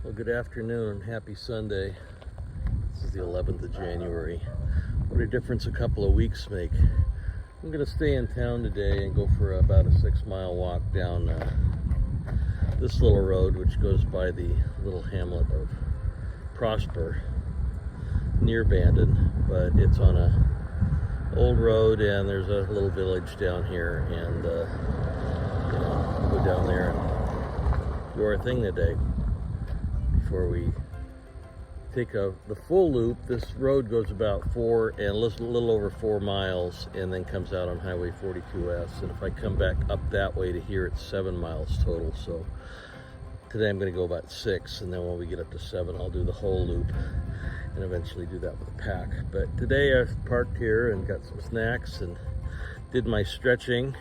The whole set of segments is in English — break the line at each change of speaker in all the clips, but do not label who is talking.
Well, good afternoon and happy Sunday. This is the 11th of January. What a difference a couple of weeks make. I'm going to stay in town today and go for about a 6-mile walk down this little road, which goes by the little hamlet of Prosper, near Bandon, but it's on a old road, and there's a little village down here, and we'll go down there and do our thing today. Before we take the full loop, this road goes about a little over 4 miles, and then comes out on Highway 42S. And if I come back up that way to here, it's 7 miles total. So today I'm going to go about 6, and then when we get up to 7, I'll do the whole loop and eventually do that with a pack. But today I parked here and got some snacks and did my stretching.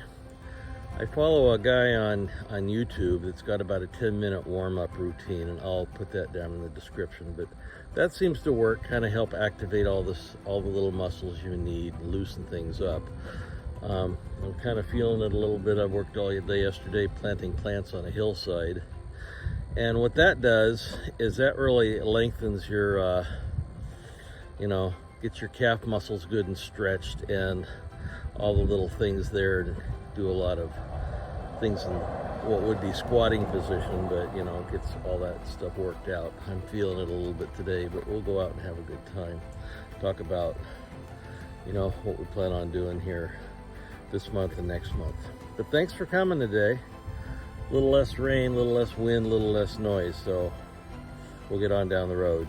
I follow a guy on YouTube that's got about a 10-minute warm-up routine, and I'll put that down in the description. But that seems to work, kind of help activate all the little muscles you need, loosen things up. I'm kind of feeling it a little bit. I worked all day yesterday planting plants on a hillside, and what that does is that really lengthens your, gets your calf muscles good and stretched, and all the little things there, and do a lot of things in what would be squatting position, but gets all that stuff worked out. I'm feeling it a little bit today, but we'll go out and have a good time. Talk about what we plan on doing here this month and next month. But thanks for coming today. A little less rain, a little less wind, a little less noise, so we'll get on down the road.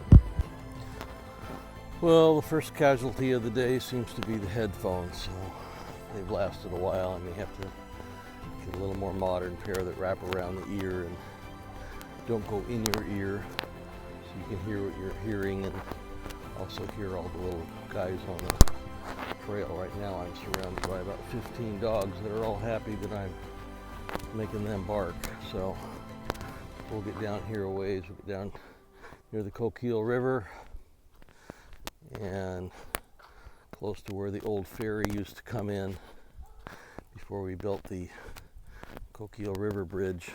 Well, the first casualty of the day seems to be the headphones. So they've lasted a while. I may have to get a little more modern pair that wrap around the ear and don't go in your ear, so you can hear what you're hearing, and also hear all the little guys on the trail. Right now I'm surrounded by about 15 dogs that are all happy that I'm making them bark. So we'll get down here a ways. We'll get down near the Coquille River and close to where the old ferry used to come in before we built the Coquille River Bridge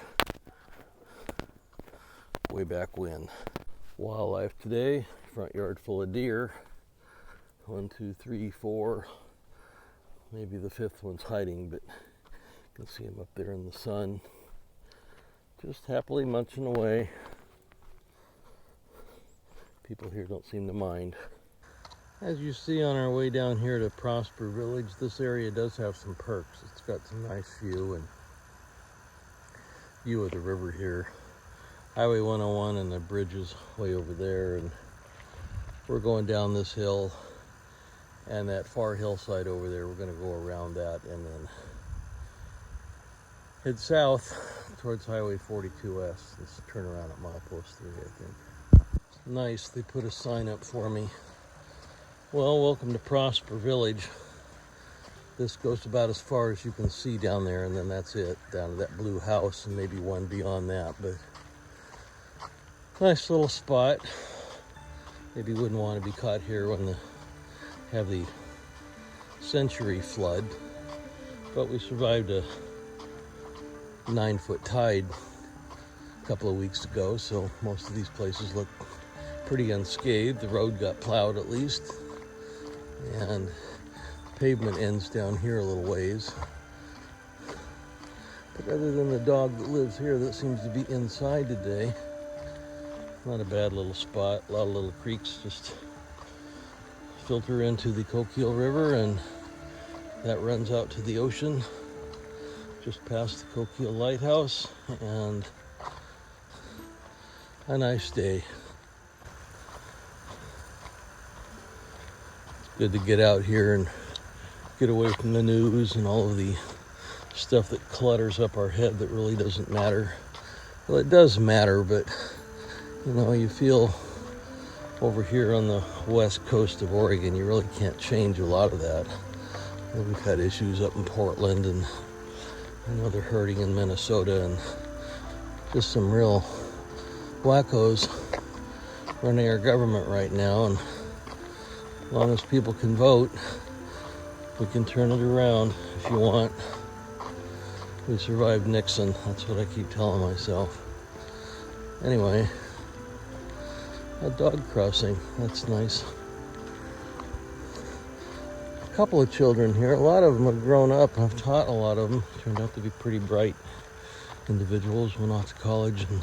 way back when. Wildlife today, front yard full of deer. 1, 2, 3, 4. Maybe the 5th one's hiding, but you can see him up there in the sun, just happily munching away. People here don't seem to mind. As you see on our way down here to Prosper Village, this area does have some perks. It's got some nice view of the river here. Highway 101 and the bridge is way over there, and we're going down this hill, and that far hillside over there, we're going to go around that and then head south towards Highway 42S. Let's turn around at milepost 3, I think. Nice, they put a sign up for me. Well, welcome to Prosper Village. This goes about as far as you can see down there, and then that's it, down to that blue house, and maybe one beyond that. But nice little spot. Maybe wouldn't want to be caught here when have the century flood, but we survived a 9-foot tide a couple of weeks ago, so most of these places look pretty unscathed. The road got plowed at least, and pavement ends down here a little ways. But other than the dog that lives here that seems to be inside today, not a bad little spot. A lot of little creeks just filter into the Coquille River, and that runs out to the ocean just past the Coquille Lighthouse, and a nice day. Good to get out here and get away from the news and all of the stuff that clutters up our head that really doesn't matter. Well, it does matter, but you feel over here on the west coast of Oregon, you really can't change a lot of that. We've had issues up in Portland, and I know they're hurting in Minnesota, and just some real wackos running our government right now. And as long as people can vote, we can turn it around if you want. We survived Nixon. That's what I keep telling myself. Anyway, a dog crossing. That's nice. A couple of children here. A lot of them have grown up. I've taught a lot of them. Turned out to be pretty bright individuals. Went off to college and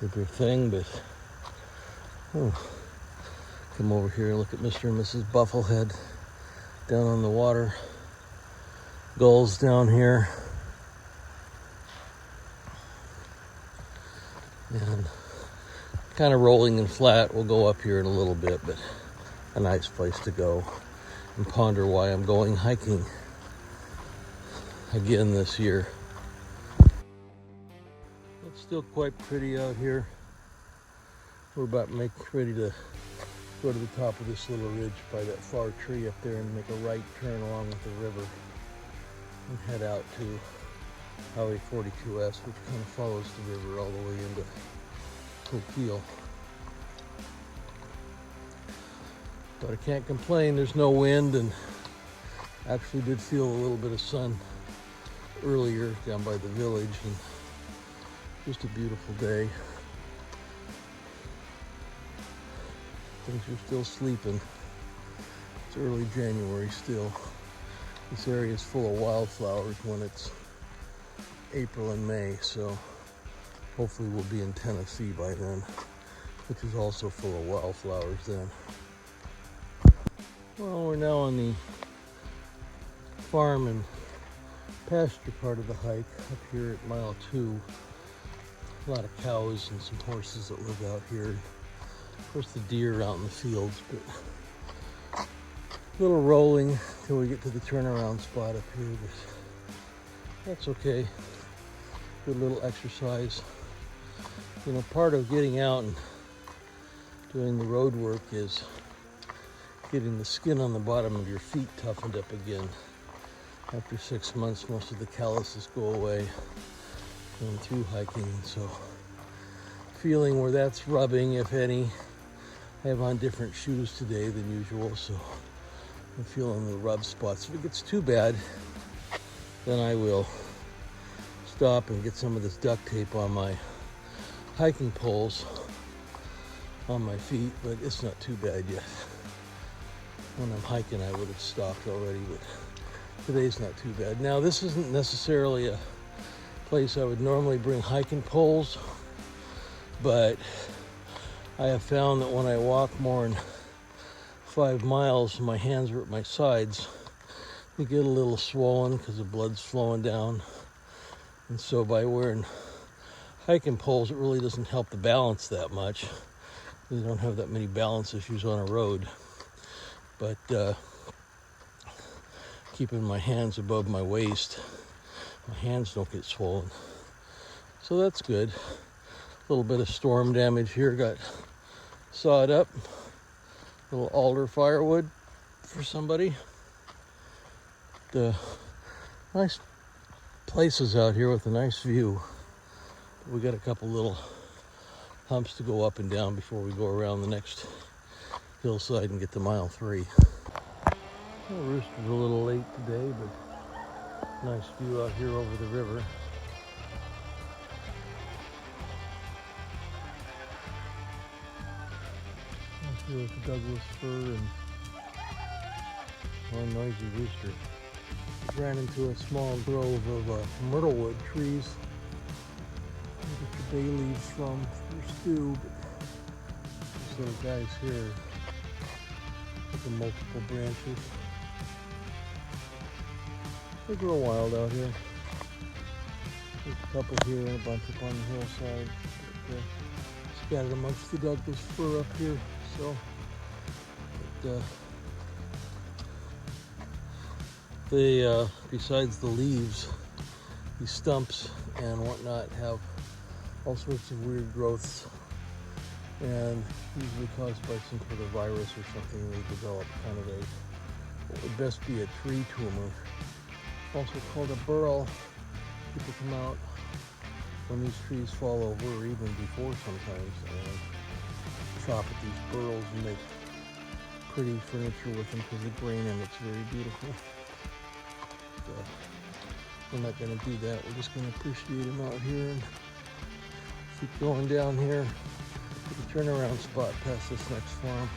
did their thing, but come over here and look at Mr. and Mrs. Bufflehead down on the water. Gulls down here. And kind of rolling and flat. We'll go up here in a little bit, but a nice place to go and ponder why I'm going hiking again this year. It's still quite pretty out here. We're about ready to go to the top of this little ridge by that far tree up there and make a right turn along with the river and head out to Highway 42S, which kind of follows the river all the way into Coquille. But I can't complain, there's no wind, and actually did feel a little bit of sun earlier down by the village, and just a beautiful day. Things are still sleeping. It's early January still. This area is full of wildflowers when it's April and May, so hopefully we'll be in Tennessee by then, which is also full of wildflowers then. Well, we're now on the farm and pasture part of the hike up here at mile 2. A lot of cows and some horses that live out here. Of course, the deer out in the fields, but a little rolling till we get to the turnaround spot up here, but that's okay. Good little exercise. You know, part of getting out and doing the road work is getting the skin on the bottom of your feet toughened up again. After 6 months, most of the calluses go away going through hiking, so feeling where that's rubbing, if any. I have on different shoes today than usual, so I'm feeling the rub spots. If it gets too bad, then I will stop and get some of this duct tape on my hiking poles on my feet, but it's not too bad yet. When I'm hiking, I would have stopped already, but today's not too bad. Now, this isn't necessarily a place I would normally bring hiking poles, but I have found that when I walk more than 5 miles, my hands are at my sides. They get a little swollen because the blood's flowing down. And so by wearing hiking poles, it really doesn't help the balance that much. You don't have that many balance issues on a road. But keeping my hands above my waist, my hands don't get swollen. So that's good. A little bit of storm damage here, got sawed up. A little alder firewood for somebody. The nice places out here with a nice view. We got a couple little humps to go up and down before we go around the next hillside and get to mile 3. The rooster's a little late today, but nice view out here over the river. Here's the Douglas fir and one noisy rooster. We ran into a small grove of myrtlewood trees. Get the bay leaves from for stew, but those guys here with the multiple branches. They grow wild out here. There's a couple here and a bunch up on the hillside. But, scattered amongst the Douglas fir up here. So, besides the leaves, these stumps and whatnot have all sorts of weird growths, and usually caused by some sort of virus or something. They develop kind of what would best be a tree tumor, also called a burl. People come out when these trees fall over, or even before sometimes, and chop at these burls and make pretty furniture with them because the grain in it's very beautiful. But we're not going to do that. We're just going to appreciate them out here and keep going down here. The the turnaround spot past this next farm.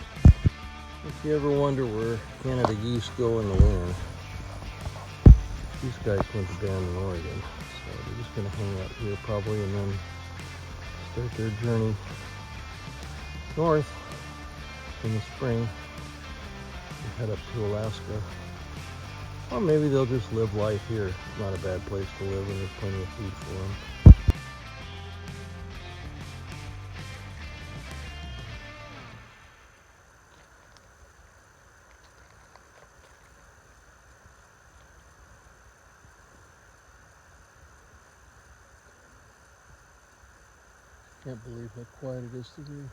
If you ever wonder where Canada geese go in the winter, these guys went to band in Oregon, so they're just going to hang out here probably and then start their journey north in the spring and head up to Alaska. Or maybe they'll just live life here. It's not a bad place to live and there's plenty of food for them. Can't believe how quiet it is today.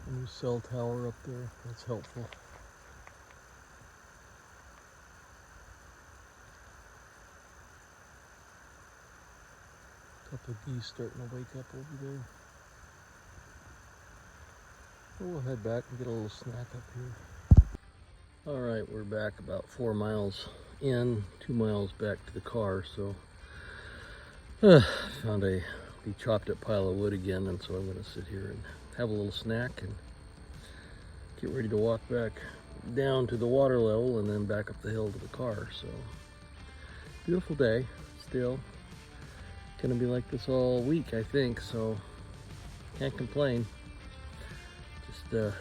A new cell tower up there, that's helpful. A couple of geese starting to wake up over there. We'll head back and get a little snack up here. Alright, we're back about 4 miles in, 2 miles back to the car, so found a chopped up pile of wood again, and so I'm going to sit here and have a little snack and get ready to walk back down to the water level and then back up the hill to the car. So beautiful day still. Gonna be like this all week, I think, so can't complain. Just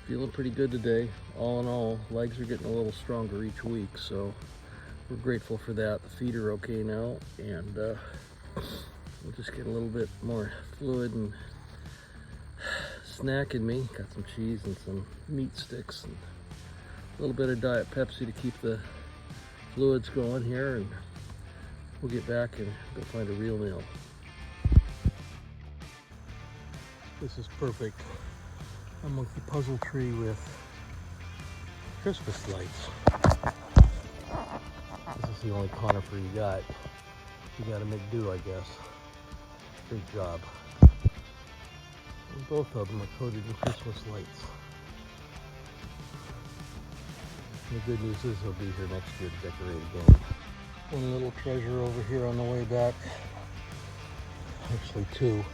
feeling pretty good today. All in all, legs are getting a little stronger each week, so we're grateful for that. The feet are okay now, and we'll just get a little bit more fluid and snack in me. Got some cheese and some meat sticks and a little bit of Diet Pepsi to keep the fluids going here, and we'll get back and go find a real meal. This is perfect. A monkey puzzle tree with Christmas lights. This is the only conifer you got. You gotta make do, I guess. Great job. And both of them are coated in Christmas lights. And the good news is they'll be here next year to decorate again. One little treasure over here on the way back. Actually two.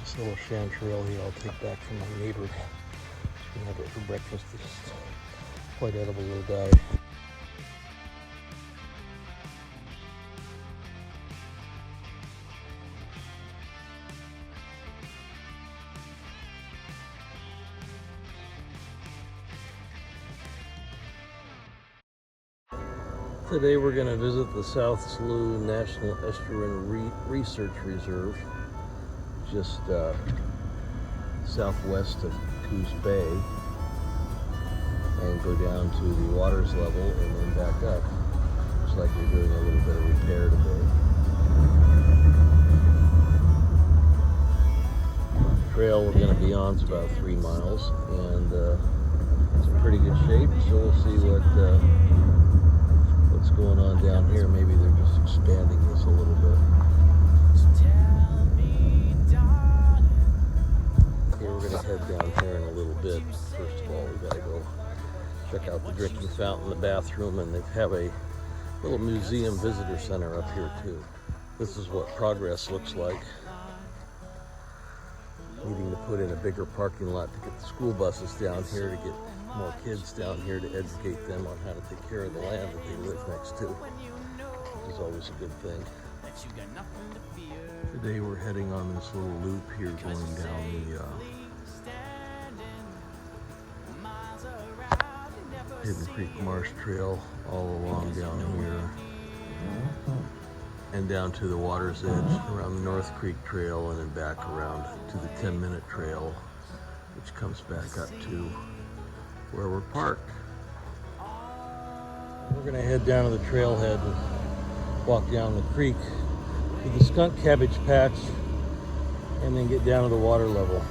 This little chanterelle here I'll take back from my neighbor. She's gonna have it for breakfast. It's quite edible little guy. Today we're going to visit the South Slough National Estuarine Research Reserve, just southwest of Coos Bay, and go down to the waters level and then back up. Looks like they're doing a little bit of repair today. The trail we're going to be on is about 3 miles, and it's in pretty good shape, so we'll see what's going on down here. Maybe they're just expanding this a little bit. Okay, we're going to head down here in a little bit. First of all, we got to go check out the drinking fountain, the bathroom, and they have a little museum visitor center up here too. This is what progress looks like. Needing to put in a bigger parking lot to get the school buses down here, to get more kids down here, to educate them on how to take care of the land that they live next to, which is always a good thing. Today we're heading on this little loop here going down the Hidden Creek Marsh Trail all along down here and down to the water's edge around the North Creek Trail, and then back around to the 10-minute trail, which comes back up to where we're parked. We're going to head down to the trailhead and walk down the creek to the skunk cabbage patch and then get down to the water level.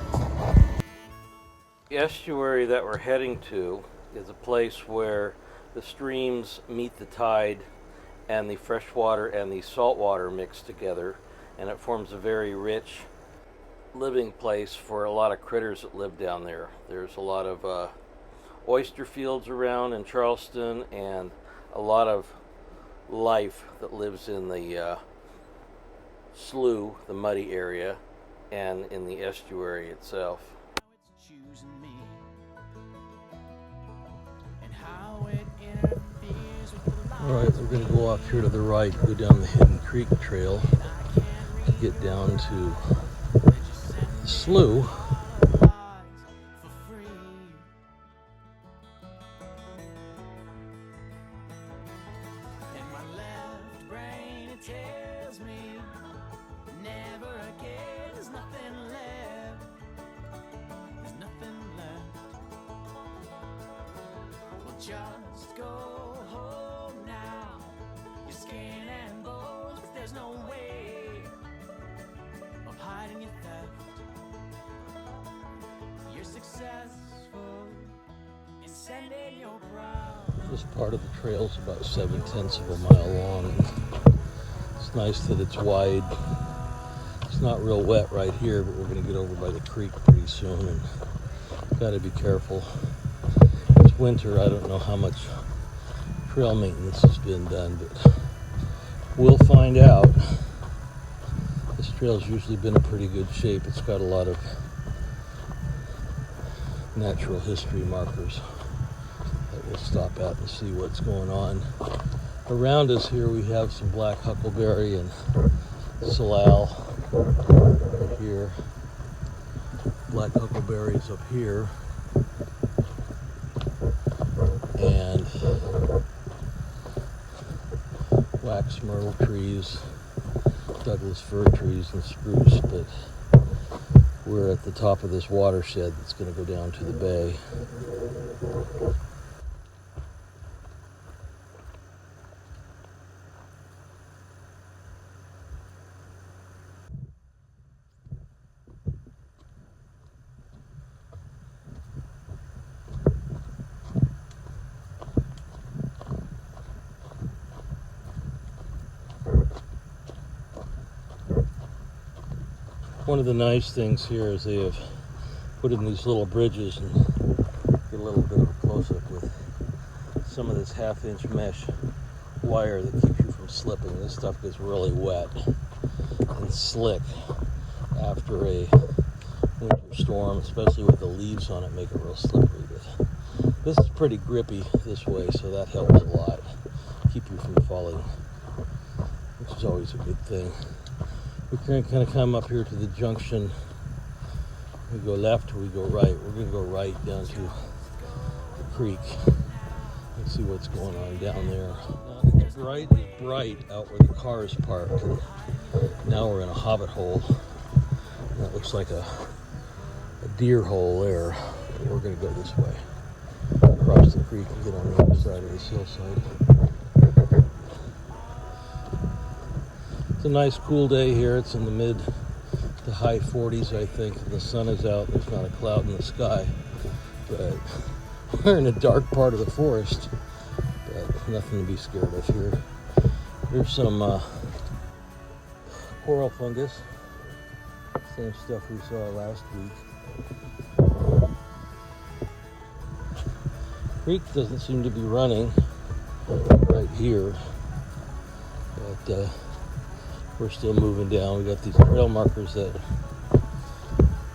The estuary that we're heading to is a place where the streams meet the tide and the fresh water and the salt water mix together, and it forms a very rich living place for a lot of critters that live down there. There's a lot of oyster fields around in Charleston, and a lot of life that lives in the slough, the muddy area, and in the estuary itself. Alright, we're going to go off here to the right, go down the Hidden Creek Trail to get down to the slough.
Just go home now. Your skin and bones, but there's no way of hiding your theft. You're successful in sending your proud.
This part of the trail is about 7/10 of a mile long. It's nice that it's wide. It's not real wet right here, but we're going to get over by the creek pretty soon, and got to be careful. It's winter. I don't know how much trail maintenance has been done, but we'll find out. This trail's usually been in pretty good shape. It's got a lot of natural history markers that we'll stop at and see what's going on. Around us here we have some black huckleberry and Slough right here. Black huckleberries up here. And wax myrtle trees, Douglas fir trees, and spruce, but we're at the top of this watershed that's going to go down to the bay. One of the nice things here is they have put in these little bridges, and get a little bit of a close-up with some of this half-inch mesh wire that keeps you from slipping. This stuff gets really wet and slick after a winter storm, especially with the leaves on it, make it real slippery. But this is pretty grippy this way, so that helps a lot. Keep you from falling, which is always a good thing. We're going to kind of come up here to the junction. We go left or we go right. We're going to go right down to the creek and see what's going on down there. Now, the bright is bright out where the car is parked. And now we're in a hobbit hole. And that looks like a deer hole there. And we're going to go this way, across the creek and get on the other side of this hillside. It's a nice cool day here. It's in the mid to high 40s, I think. The sun is out. There's not a cloud in the sky. But we're in a dark part of the forest. But nothing to be scared of here. Here's some coral fungus. Same stuff we saw last week. Creek doesn't seem to be running right here. But we're still moving down. We got these trail markers that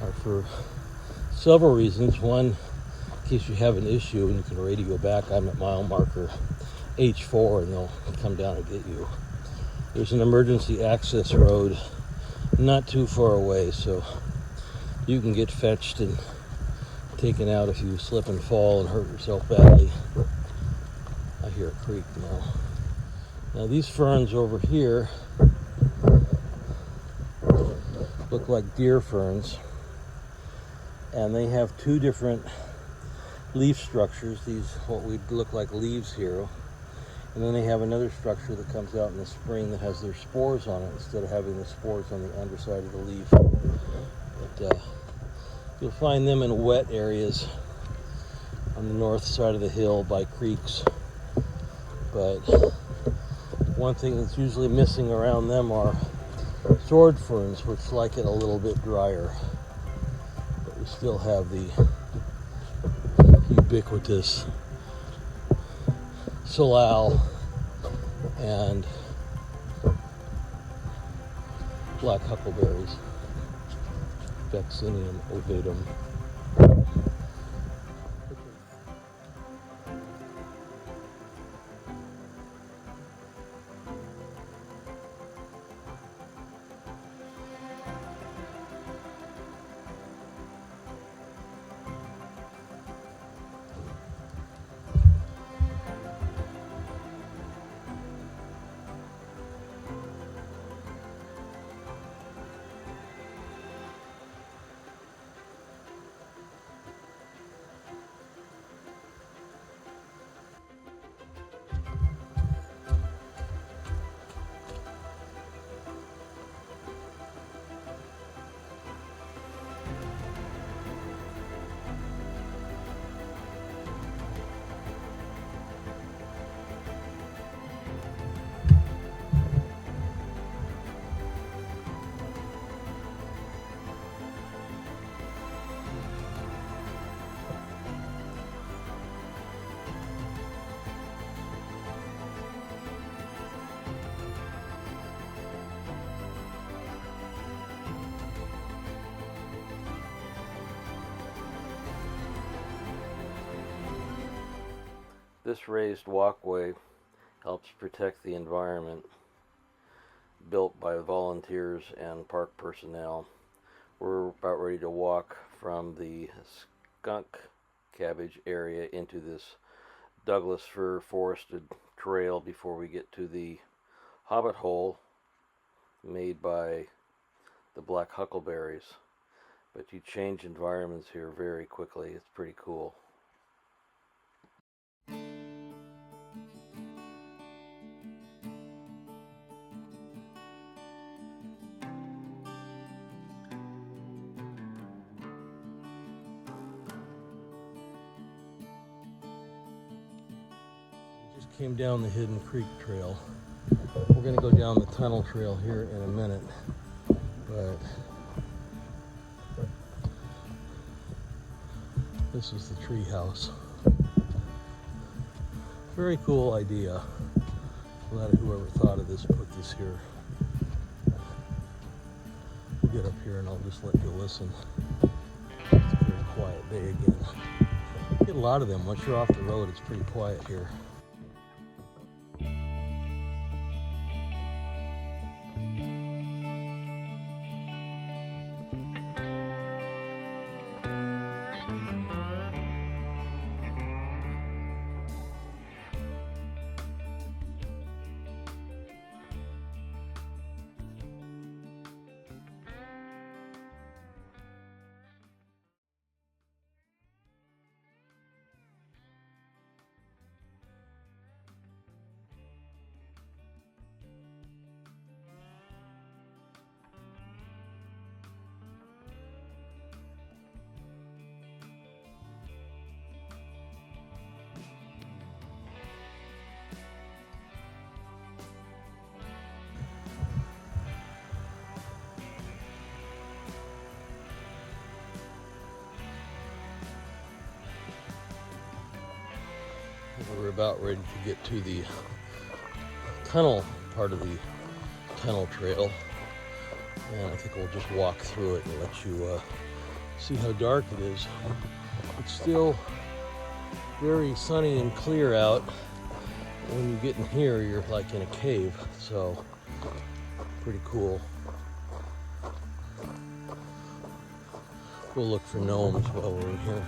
are for several reasons. One, in case you have an issue and you can radio back, I'm at mile marker H4 and they'll come down and get you. There's an emergency access road not too far away, so you can get fetched and taken out if you slip and fall and hurt yourself badly. I hear a creek now. Now these ferns over here look like deer ferns, and they have two different leaf structures. These what would look like leaves here, and then they have another structure that comes out in the spring that has their spores on it instead of having the spores on the underside of the leaf. But you'll find them in wet areas on the north side of the hill by creeks. But one thing that's usually missing around them are sword ferns, which like it a little bit drier. But we still have the ubiquitous Slough and black huckleberries, Vaccinium ovatum. This raised walkway helps protect the environment, built by volunteers and park personnel. We're about ready to walk from the skunk cabbage area into this Douglas fir forested trail before we get to the hobbit hole made by the black huckleberries. But you change environments here very quickly. It's pretty cool. Came down the Hidden Creek Trail. We're going to go down the tunnel trail here in a minute, but this is the tree house. Very cool idea. Glad whoever thought of this put this here. We'll get up here and I'll just let you listen. It's a very quiet day again. You get a lot of them. Once you're off the road, it's pretty quiet here. We're about ready to get to the tunnel part of the tunnel trail, and I think we'll just walk through it and let you see how dark it is. It's still very sunny and clear out. When you get in here, you're like in a cave, so pretty cool. We'll look for gnomes while we're in here.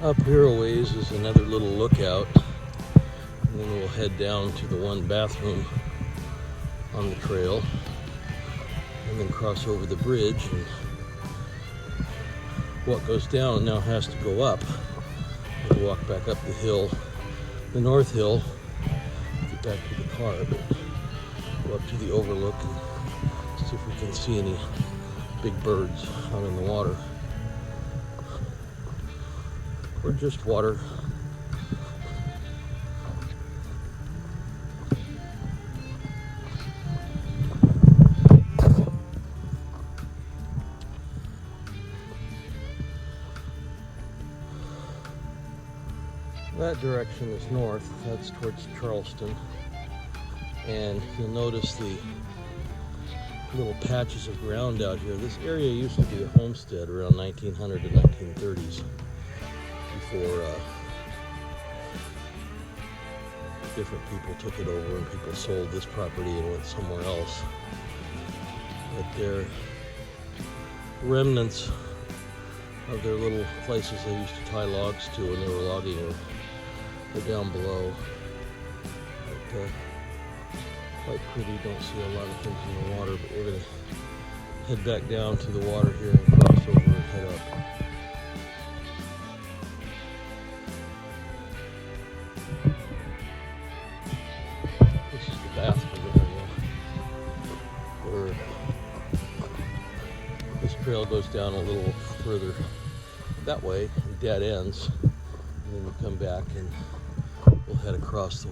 Up here a ways is another little lookout, and then we'll head down to the one bathroom on the trail, and then cross over the bridge, and what goes down now has to go up. We'll walk back up the hill, the north hill, get back to the car, but go up to the overlook and see if we can see any big birds out in the water. Or just water. That direction is north, that's towards Charleston, and you'll notice the little patches of ground out here. This area used to be a homestead around 1900 to 1930s, before different people took it over and people sold this property and went somewhere else. But they're remnants of their little places they used to tie logs to when they were logging. They're down below. But, quite pretty. Don't see a lot of things in the water, but we're going to head back down to the water here and cross over and head up. This is the bathroom area, where this trail goes down a little further that way and dead ends, and then we come back and we'll head across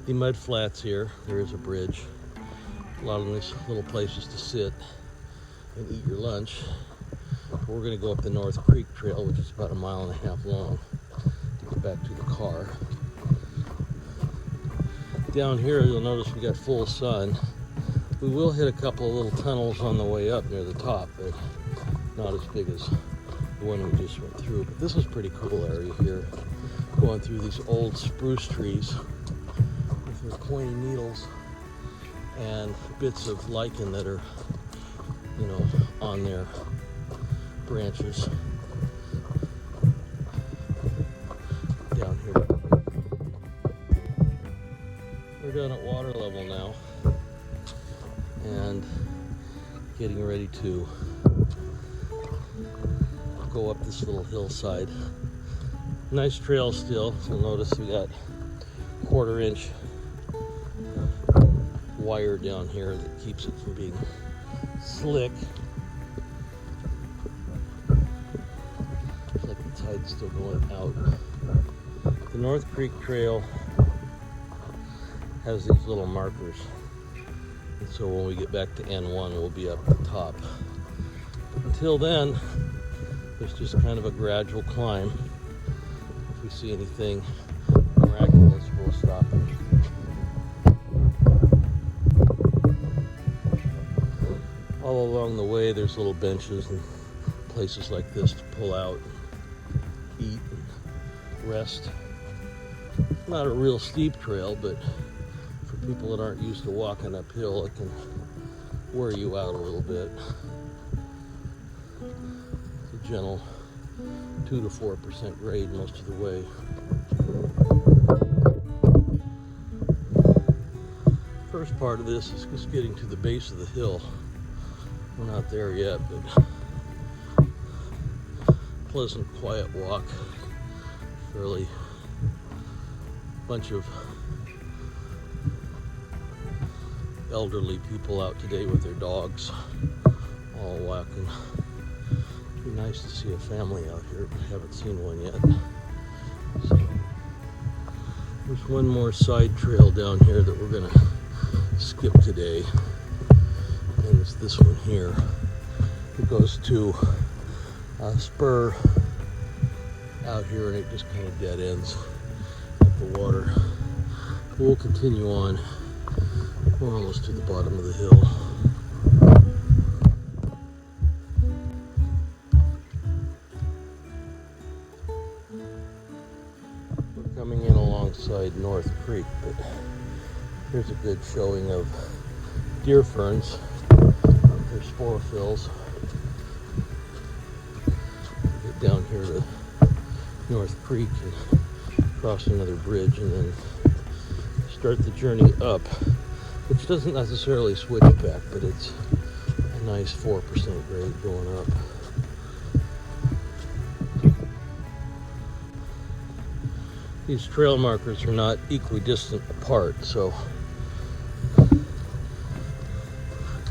the mud flats here. There is a bridge, a lot of nice little places to sit and eat your lunch. But we're going to go up the North Creek Trail, which is about 1.5 miles long, to get back to the car. Down here you'll notice we got full sun. We will hit a couple of little tunnels on the way up near the top, but not as big as the one we just went through. But this is a pretty cool area here, going through these old spruce trees with their pointy needles and bits of lichen that are, you know, on their branches. Down here. We're down at water level now and getting ready to go up this little hillside. Nice trail still. You'll notice we got 1/4-inch wire down here that keeps it from being slick. Looks like the tide's still going out. The North Creek Trail has these little markers, and so when we get back to N1 we'll be up at the top. But until then, there's just kind of a gradual climb. If we see anything miraculous, we'll stop it. All along the way there's little benches and places like this to pull out, eat, and rest. Not a real steep trail, but for people that aren't used to walking uphill, it can wear you out a little bit. It's a gentle 2 to 4% grade most of the way. First part of this is just getting to the base of the hill. We're not there yet, but pleasant, quiet walk. Fairly bunch of elderly people out today with their dogs, all walking. It'd be nice to see a family out here, but I haven't seen one yet. So, there's one more side trail down here that we're gonna skip today, and it's this one here. It goes to a spur out here, and it just kind of dead ends at the water. We'll continue on. We're almost to the bottom of the hill. We're coming in alongside North Creek, but here's a good showing of deer ferns. There's sporophylls. Get down here to North Creek and cross another bridge and then start the journey up, which doesn't necessarily switch back, but it's a nice 4% grade going up. These trail markers are not equidistant apart, so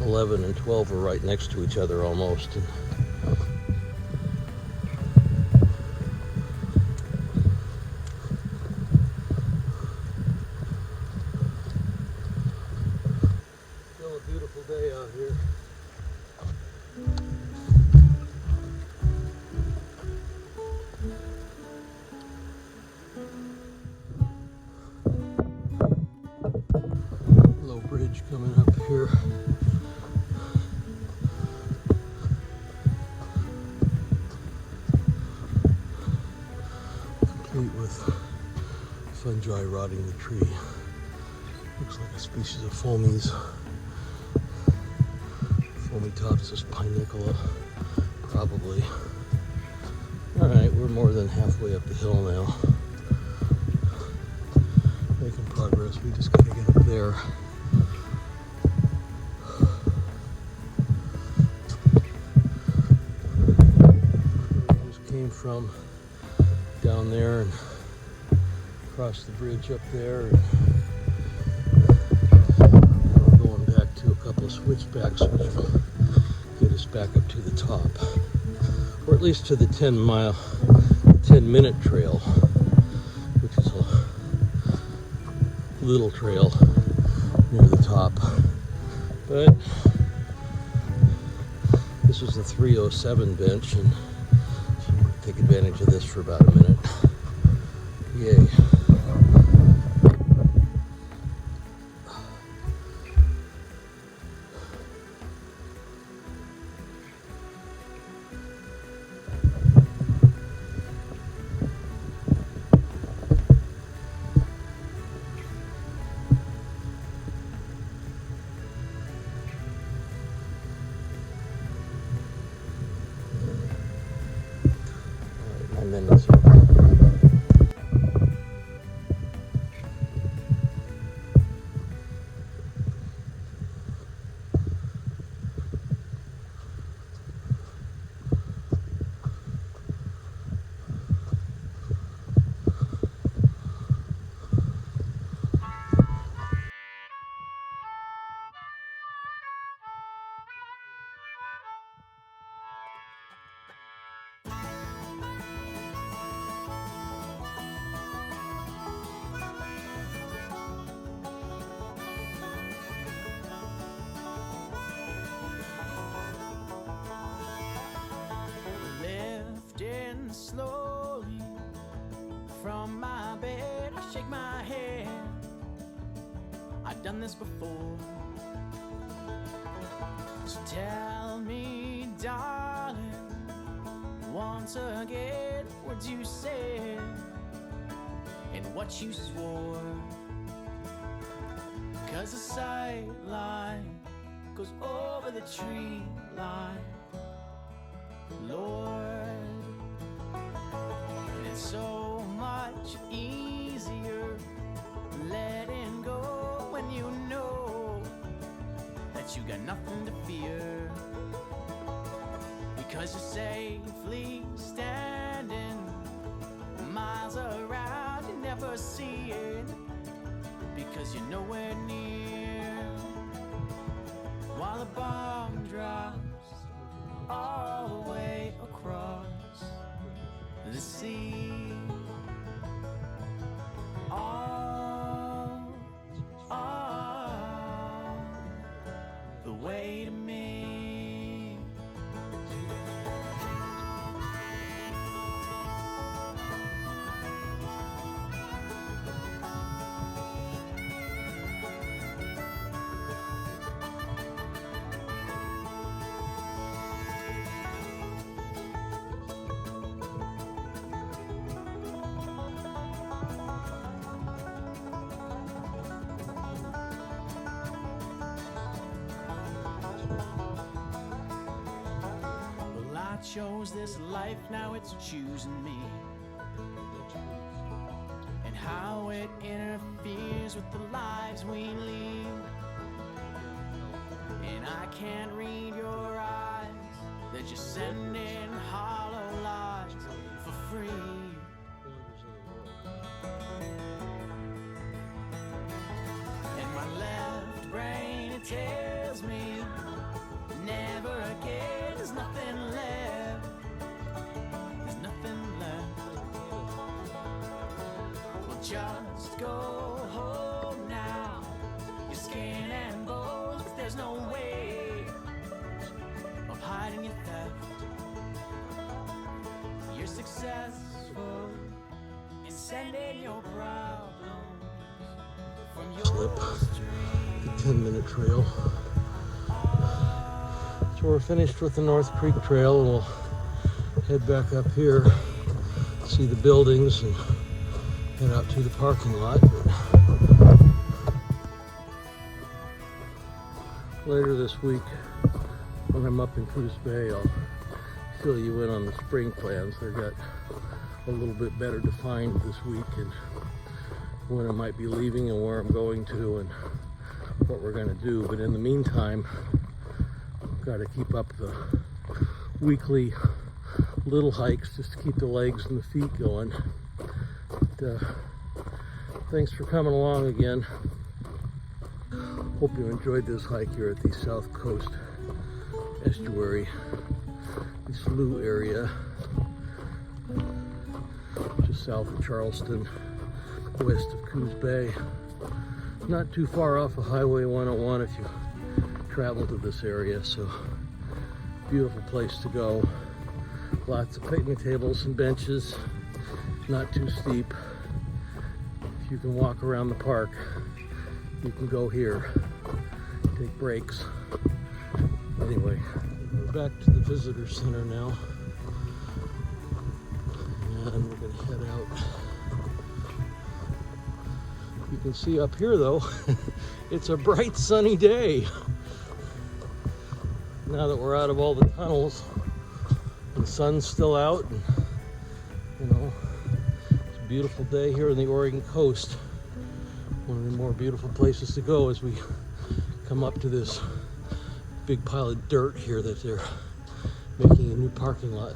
11 and 12 are right next to each other almost. And still a beautiful day out here. Low bridge coming up here. Complete with fungi rotting the tree. Looks like a species of foamies. Fomitopsis pinicola, probably. Alright, we're more than halfway up the hill now. Making progress, we just gotta get up there. We just came from down there and across the bridge up there, and we're going back to a couple of switchbacks which will get us back up to the top, or at least to the 10-minute trail, which is a little trail near the top. But this was the 307 bench, and so we'll take advantage of this for about a minute. Yay. And then let's
lifting slowly from my bed, I shake my head. I've done this before. So tell me, darling, once again, words you said and what you swore. 'Cause the sight line goes over the tree line, Lord. And it's so much easier letting go when you know that you got nothing to fear, because you're safely standing miles around, you never see it, because you're nowhere near. While the bomb drops all the way across the sea, all the way to me. chose this life, now it's choosing me. And how it interferes with the lives we lead. And I can't read your eyes, they're just sending hollow lies for free. And my left brain, it tells me never again, there's nothing left. There's nothing left. Well, just go home now. Your skin and bones, but there's no way of hiding your theft. You're successful in sending your problems from your
Slip the 10-minute trail. So we're finished with the North Creek Trail, and we'll head back up here, see the buildings, and head out to the parking lot. Later this week, when I'm up in Coos Bay, I'll fill you in on the spring plans. They've got a little bit better defined this week, and when I might be leaving and where I'm going to and what we're going to do. But in the meantime, got to keep up the weekly little hikes just to keep the legs and the feet going. But, thanks for coming along again. Hope you enjoyed this hike here at the South Coast Estuarine Slough area, just south of Charleston, west of Coos Bay. Not too far off of Highway 101 if you travel to this area, so beautiful place to go. Lots of picnic tables and benches, not too steep. If you can walk around the park, you can go here, take breaks. Anyway, we're back to the visitor center now, and we're gonna head out. You can see up here though, it's a bright sunny day. Now that we're out of all the tunnels, and the sun's still out, and, you know, it's a beautiful day here on the Oregon coast. One of the more beautiful places to go as we come up to this big pile of dirt here that they're making a new parking lot